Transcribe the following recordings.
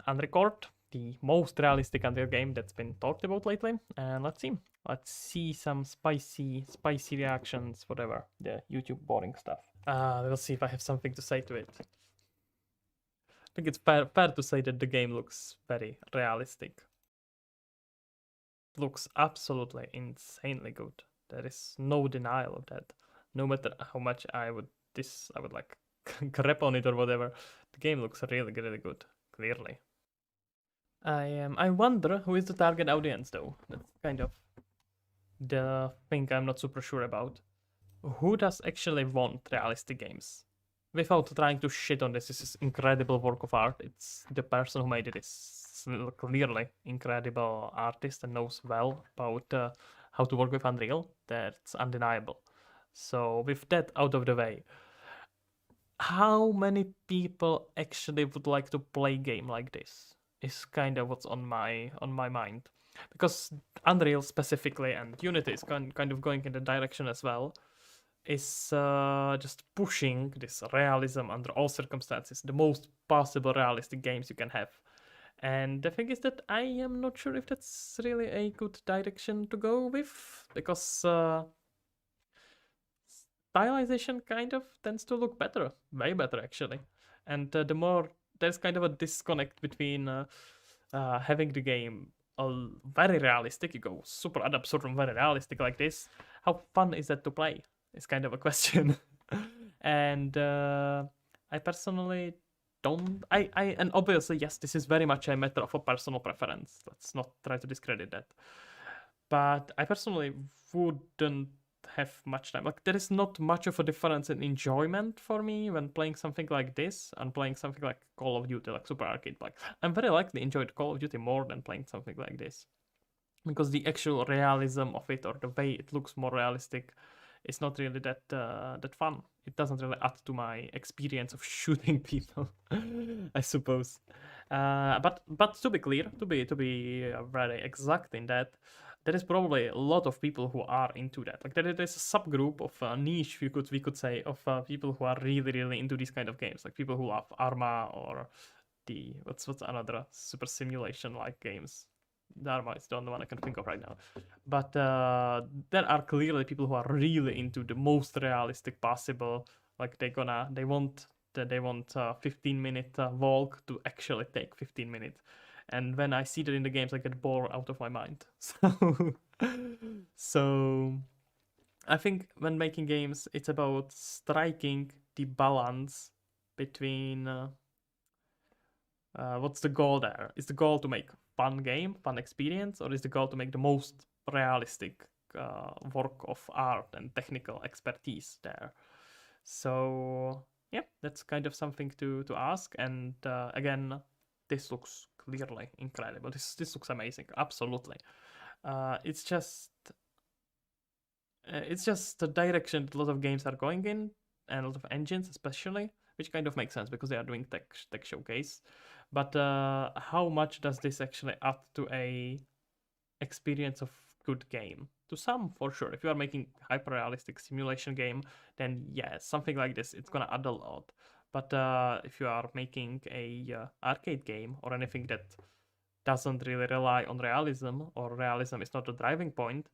Unrecord, the most realistic Unreal game that's been talked about lately. And let's see some spicy reactions, whatever, the YouTube boring stuff. We'll see if I have something to say to it. I think it's fair to say that the game looks very realistic. Looks absolutely insanely good. There is no denial of that. No matter how much I would like crap on it or whatever, the game looks really good, clearly. I wonder who is the target audience though. That's kind of the thing I'm not super sure about. Who does actually want realistic games? Without trying to shit on this is incredible work of art. It's the person who made it is clearly incredible artist and knows well about how to work with Unreal. That's undeniable. So with that out of the way, how many people actually would like to play a game like this is kind of what's on my mind, because Unreal specifically and Unity is kind of going in the direction as well, is just pushing this realism under all circumstances, the most possible realistic games you can have. And the thing is that I am not sure if that's really a good direction to go with, because stylization kind of tends to look better, way better actually. And the more there's kind of a disconnect between having the game very realistic, you go super ad absurdum, very realistic like this. How fun is that to play? Is kind of a question. And I personally don't. And obviously yes, this is very much a matter of a personal preference. Let's not try to discredit that. But I personally wouldn't have much time. Like, there is not much of a difference in enjoyment for me when playing something like this and playing something like Call of Duty, like Super Arcade. Like, I'm very likely enjoyed Call of Duty more than playing something like this, because the actual realism of it, or the way it looks more realistic, is not really that fun. It doesn't really add to my experience of shooting people, I suppose. But to be clear, to be very exact in that, there is probably a lot of people who are into that. Like, there is a subgroup of niche, we could say, of people who are really into these kind of games, like people who love Arma or the what's another super simulation like games. Dharma is the only one I can think of right now. But there are clearly people who are really into the most realistic possible. Like, they want 15-minute walk to actually take 15 minutes. And when I see that in the games, I get bored out of my mind. So I think when making games, it's about striking the balance between what's the goal there? Is the goal to make fun game, fun experience, or is the goal to make the most realistic work of art and technical expertise there? So yeah, that's kind of something to ask. And again, this looks clearly incredible. This looks amazing, absolutely. It's just the direction a lot of games are going in, and a lot of engines especially, which kind of makes sense because they are doing tech showcase. But how much does this actually add to a experience of good game? To some, for sure. If you are making hyper realistic simulation game, then yeah, something like this, it's gonna add a lot. But if you are making a arcade game or anything that doesn't really rely on realism, or realism is not the driving point,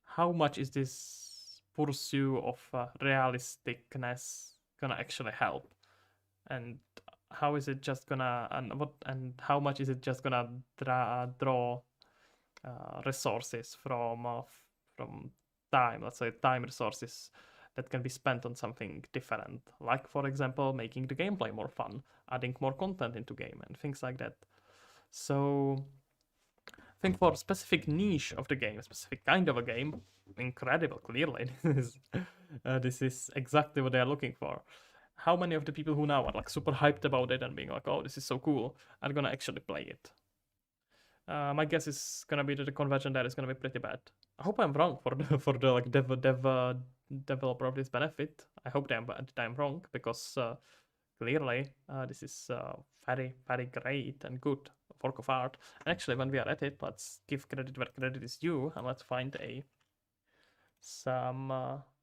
how much is this pursuit of realisticness gonna actually help? And how is it just gonna, and how much is it just gonna draw resources from time, let's say time resources that can be spent on something different, like for example making the gameplay more fun, adding more content into game and things like that. So I think for a specific niche of the game, a specific kind of a game, incredible, clearly. This is exactly what they are looking for. How many of the people who now are like super hyped about it and being like, oh, this is so cool, are gonna actually play it? My guess is gonna be that the conversion there is gonna be pretty bad. I hope I'm wrong for the like developer of this benefit. I hope I'm wrong, because clearly this is very great and good work of art. And actually, when we are at it, let's give credit where credit is due, and let's find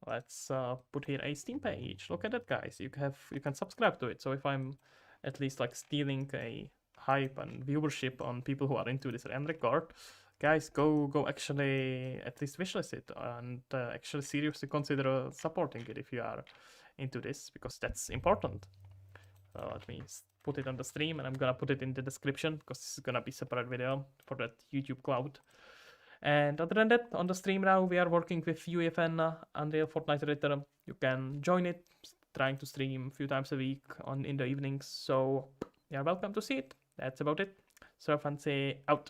let's put here a Steam page. Look at that, guys. You can subscribe to it. So if I'm at least like stealing a hype and viewership on people who are into this Unrecord, guys, go actually at least wishlist it and actually seriously consider supporting it if you are into this, because that's important. Let me put it on the stream, and I'm gonna put it in the description because this is gonna be separate video for that YouTube cloud. And other than that, on the stream now, we are working with UEFN, Unreal Fortnite Editor. You can join it, trying to stream a few times a week in the evenings. So you're welcome to see it. That's about it. Surf and say out.